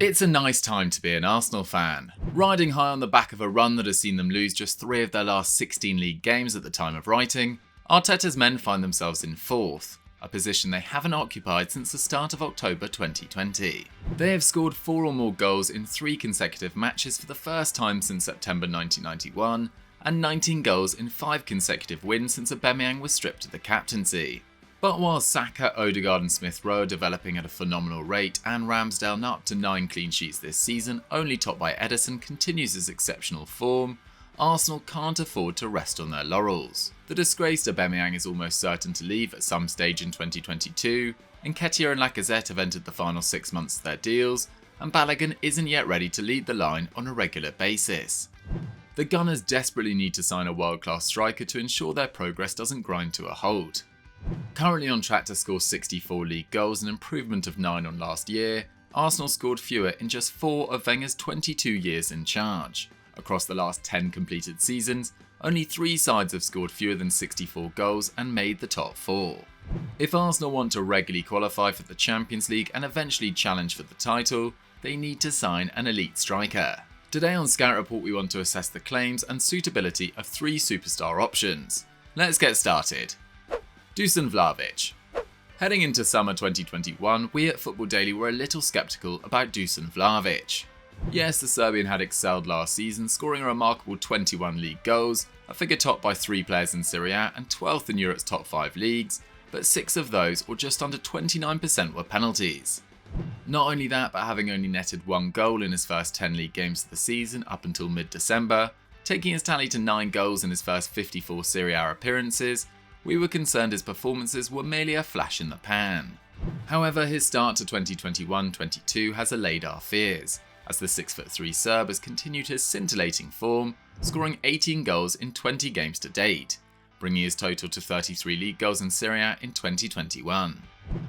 It's a nice time to be an Arsenal fan. Riding high on the back of a run that has seen them lose just 3 of their last 16 league games at the time of writing, Arteta's men find themselves in 4th, a position they haven't occupied since the start of October 2020. They have scored 4 or more goals in 3 consecutive matches for the first time since September 1991, and 19 goals in 5 consecutive wins since Aubameyang was stripped of the captaincy. But while Saka, Odegaard and Smith Rowe are developing at a phenomenal rate and Ramsdale now up to 9 clean sheets this season, only topped by Ederson, continues his exceptional form, Arsenal can't afford to rest on their laurels. The disgraced Aubameyang is almost certain to leave at some stage in 2022, Nketiah and Lacazette have entered the final 6 months of their deals, and Balogun isn't yet ready to lead the line on a regular basis. The Gunners desperately need to sign a world-class striker to ensure their progress doesn't grind to a halt. Currently on track to score 64 league goals, an improvement of 9 on last year, Arsenal scored fewer in just 4 of Wenger's 22 years in charge. Across the last 10 completed seasons, only 3 sides have scored fewer than 64 goals and made the top 4. If Arsenal want to regularly qualify for the Champions League and eventually challenge for the title, they need to sign an elite striker. Today on Scout Report we want to assess the claims and suitability of 3 superstar options. Let's get started. Dusan Vlavic. Heading into summer 2021, we at Football Daily were a little sceptical about Dusan Vlavic. Yes, the Serbian had excelled last season, scoring a remarkable 21 league goals, a figure topped by 3 players in Serie A and 12th in Europe's top 5 leagues, but 6 of those, or just under 29%, were penalties. Not only that, but having only netted 1 goal in his first 10 league games of the season up until mid-December, taking his tally to 9 goals in his first 54 Serie A appearances, we were concerned his performances were merely a flash in the pan. However, his start to 2021-22 has allayed our fears, as the 6'3" Serb has continued his scintillating form, scoring 18 goals in 20 games to date, bringing his total to 33 league goals in Serie A in 2021.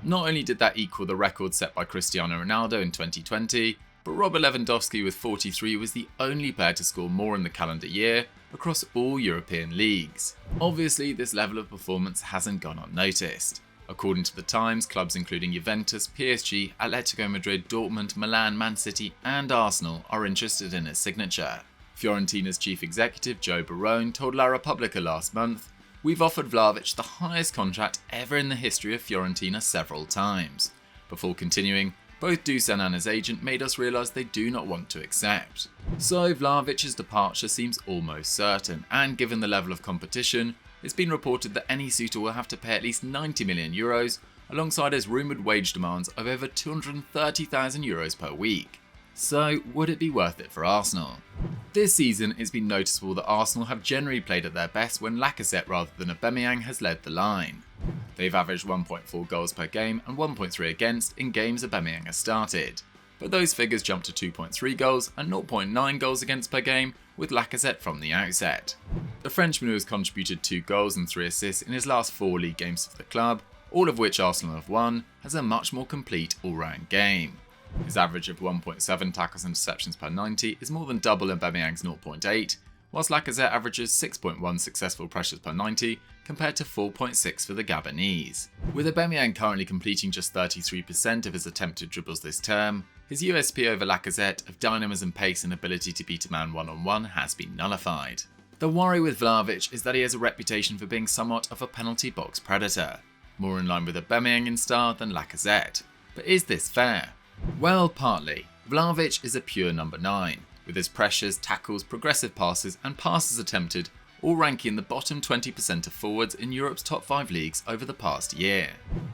Not only did that equal the record set by Cristiano Ronaldo in 2020, but Robert Lewandowski with 43 was the only player to score more in the calendar year across all European leagues. Obviously, this level of performance hasn't gone unnoticed. According to The Times, clubs including Juventus, PSG, Atletico Madrid, Dortmund, Milan, Man City and Arsenal are interested in his signature. Fiorentina's chief executive Joe Barone told La Repubblica last month, "We've offered Vlahovic the highest contract ever in the history of Fiorentina several times." Before continuing, both Dusan and his agent made us realise they do not want to accept. So Vlahovic's departure seems almost certain, and given the level of competition, it's been reported that any suitor will have to pay at least €90 million, alongside his rumoured wage demands of over €230,000 per week. So would it be worth it for Arsenal? This season it's been noticeable that Arsenal have generally played at their best when Lacazette rather than Aubameyang has led the line. They've averaged 1.4 goals per game and 1.3 against in games Aubameyang has started, but those figures jumped to 2.3 goals and 0.9 goals against per game with Lacazette from the outset. The Frenchman, who has contributed 2 goals and 3 assists in his last 4 league games for the club, all of which Arsenal have won, has a much more complete all-round game. His average of 1.7 tackles and interceptions per 90 is more than double Aubameyang's 0.8, whilst Lacazette averages 6.1 successful pressures per 90 compared to 4.6 for the Gabonese. With Aubameyang currently completing just 33% of his attempted dribbles this term, his USP over Lacazette of dynamism, pace and ability to beat a man one-on-one has been nullified. The worry with Vlahovic is that he has a reputation for being somewhat of a penalty box predator, more in line with Aubameyang in style than Lacazette. But is this fair? Well, partly. Vlahovic is a pure number 9, with his pressures, tackles, progressive passes and passes attempted all ranking in the bottom 20% of forwards in Europe's top 5 leagues over the past year.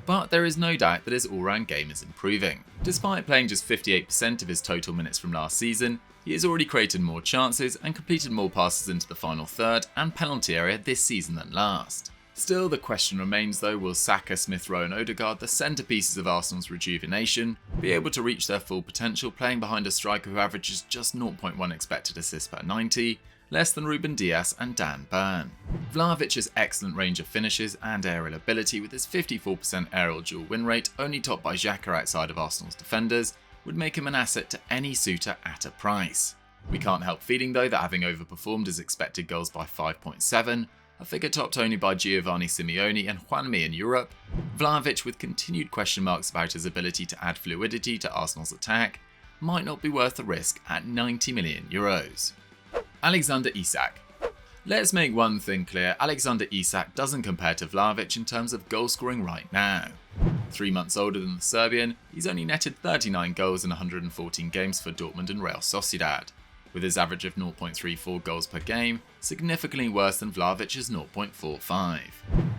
But there is no doubt that his all-round game is improving. Despite playing just 58% of his total minutes from last season, he has already created more chances and completed more passes into the final third and penalty area this season than last. Still, the question remains though, will Saka, Smith Rowe and Odegaard, the centrepieces of Arsenal's rejuvenation, be able to reach their full potential playing behind a striker who averages just 0.1 expected assists per 90, less than Ruben Dias and Dan Burn? Vlahovic's excellent range of finishes and aerial ability, with his 54% aerial dual win rate, only topped by Xhaka outside of Arsenal's defenders, would make him an asset to any suitor at a price. We can't help feeling though that having overperformed his expected goals by 5.7, a figure topped only by Giovanni Simeone and Juanmi in Europe, Vlahovic, with continued question marks about his ability to add fluidity to Arsenal's attack, might not be worth the risk at €90 million. Alexander Isak. Let's make one thing clear, Alexander Isak doesn't compare to Vlahovic in terms of goal scoring right now. 3 months older than the Serbian, he's only netted 39 goals in 114 games for Dortmund and Real Sociedad, with his average of 0.34 goals per game, significantly worse than Vlahovic's 0.45.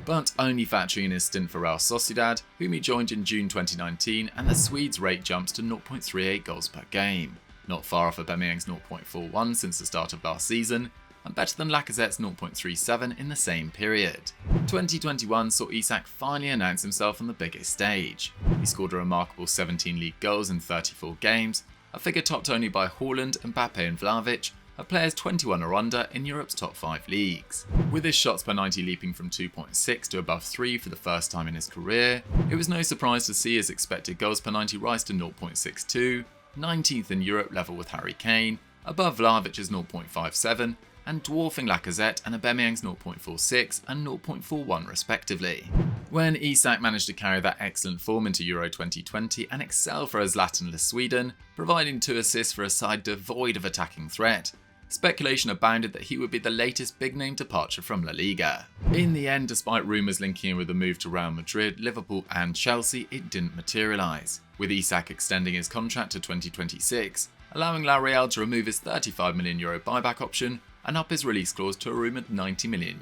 But only factoring in his stint for Real Sociedad, whom he joined in June 2019, and the Swede's rate jumps to 0.38 goals per game, not far off Aubameyang's 0.41 since the start of last season, and better than Lacazette's 0.37 in the same period. 2021 saw Isak finally announce himself on the biggest stage. He scored a remarkable 17 league goals in 34 games, a figure topped only by Haaland, Mbappe and Vlahovic, a players 21 or under in Europe's top 5 leagues. With his shots per 90 leaping from 2.6 to above 3 for the first time in his career, it was no surprise to see his expected goals per 90 rise to 0.62, 19th in Europe level with Harry Kane, above Vlahovic's 0.57, and dwarfing Lacazette and Aubameyang's 0.46 and 0.41 respectively. When Isak managed to carry that excellent form into Euro 2020 and excel for a Zlatan-less Sweden, providing 2 assists for a side devoid of attacking threat, speculation abounded that he would be the latest big-name departure from La Liga. In the end, despite rumours linking him with a move to Real Madrid, Liverpool and Chelsea, it didn't materialise, with Isak extending his contract to 2026, allowing La Real to remove his €35 million buyback option and up his release clause to a rumoured €90 million.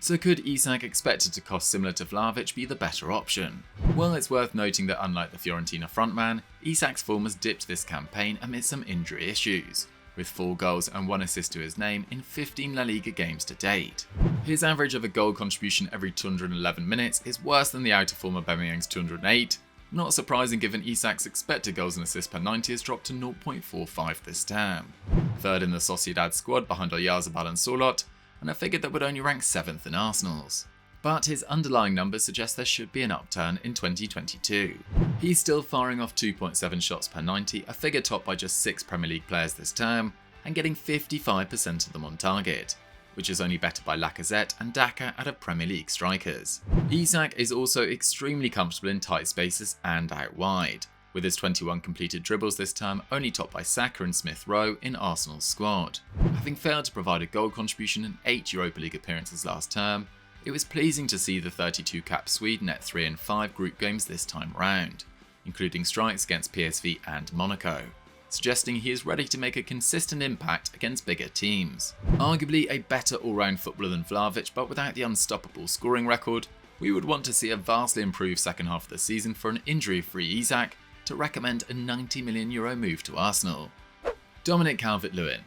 So could Isak, expected to cost similar to Vlahovic, be the better option? Well, it's worth noting that unlike the Fiorentina frontman, Isak's form has dipped this campaign amid some injury issues, with 4 goals and 1 assist to his name in 15 La Liga games to date. His average of a goal contribution every 211 minutes is worse than the out of form Aubameyang's 208, not surprising given Isak's expected goals and assists per 90 has dropped to 0.45 this term. Third in the Sociedad squad behind Oyarzabal and Sorloth, and a figure that would only rank 7th in Arsenal's. But his underlying numbers suggest there should be an upturn in 2022. He's still firing off 2.7 shots per 90, a figure topped by just 6 Premier League players this term, and getting 55% of them on target, which is only better by Lacazette and Daka out of Premier League strikers. Isak is also extremely comfortable in tight spaces and out wide, with his 21 completed dribbles this term only topped by Saka and Smith Rowe in Arsenal's squad. Having failed to provide a goal contribution in 8 Europa League appearances last term, it was pleasing to see the 32-cap Swede net 3 in 5 group games this time round, including strikes against PSV and Monaco, suggesting he is ready to make a consistent impact against bigger teams. Arguably a better all-round footballer than Vlahovic, but without the unstoppable scoring record, we would want to see a vastly improved second half of the season for an injury-free Isak to recommend a €90 million move to Arsenal. Dominic CalvertLewin.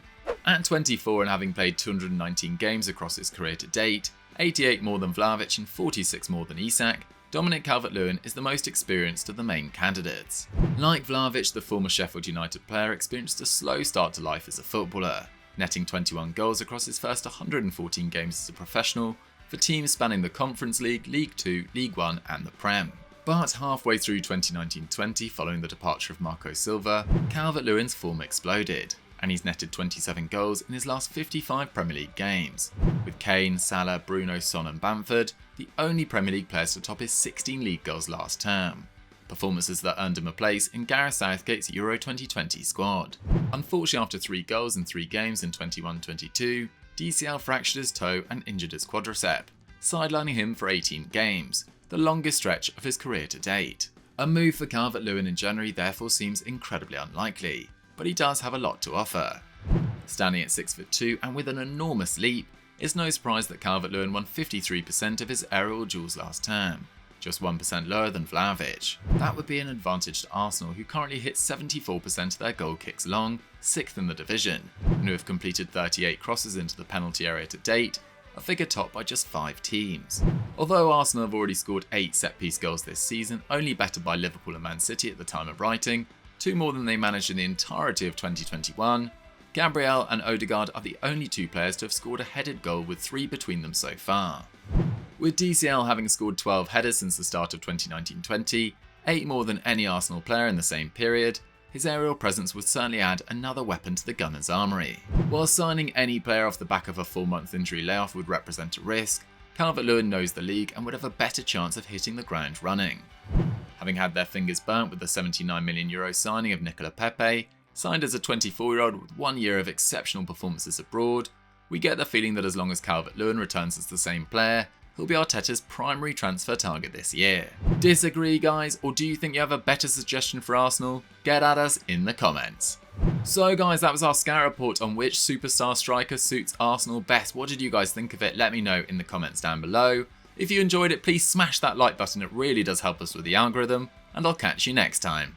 At 24 and having played 219 games across his career to date, 88 more than Vlahovic and 46 more than Isak, Dominic Calvert-Lewin is the most experienced of the main candidates. Like Vlahovic, the former Sheffield United player experienced a slow start to life as a footballer, netting 21 goals across his first 114 games as a professional for teams spanning the Conference League, League 2, League 1 and the Prem. But halfway through 2019-20, following the departure of Marco Silva, Calvert-Lewin's form exploded, and he's netted 27 goals in his last 55 Premier League games, with Kane, Salah, Bruno, Son and Bamford the only Premier League players to top his 16 league goals last term, performances that earned him a place in Gareth Southgate's Euro 2020 squad. Unfortunately, after 3 goals in 3 games in 21-22, DCL fractured his toe and injured his quadricep, sidelining him for 18 games, the longest stretch of his career to date. A move for Calvert-Lewin in January therefore seems incredibly unlikely, but he does have a lot to offer. Standing at 6'2" and with an enormous leap, it's no surprise that Calvert-Lewin won 53% of his aerial duels last term, just 1% lower than Vlahovic. That would be an advantage to Arsenal, who currently hit 74% of their goal kicks long, 6th in the division, and who have completed 38 crosses into the penalty area to date, a figure topped by just 5 teams. Although Arsenal have already scored 8 set-piece goals this season, only bettered by Liverpool and Man City at the time of writing, 2 more than they managed in the entirety of 2021, Gabriel and Odegaard are the only 2 players to have scored a headed goal, with 3 between them so far. With DCL having scored 12 headers since the start of 2019-20, 8 more than any Arsenal player in the same period, his aerial presence would certainly add another weapon to the Gunners' armoury. While signing any player off the back of a 4-month injury layoff would represent a risk, Calvert-Lewin knows the league and would have a better chance of hitting the ground running. Having had their fingers burnt with the €79 million signing of Nicola Pepe, signed as a 24-year-old with 1 year of exceptional performances abroad, we get the feeling that as long as Calvert-Lewin returns as the same player, he'll be Arteta's primary transfer target this year. Disagree, guys, or do you think you have a better suggestion for Arsenal? Get at us in the comments. So guys, that was our scout report on which superstar striker suits Arsenal best. What did you guys think of it? Let me know in the comments down below. If you enjoyed it, please smash that like button, it really does help us with the algorithm, and I'll catch you next time.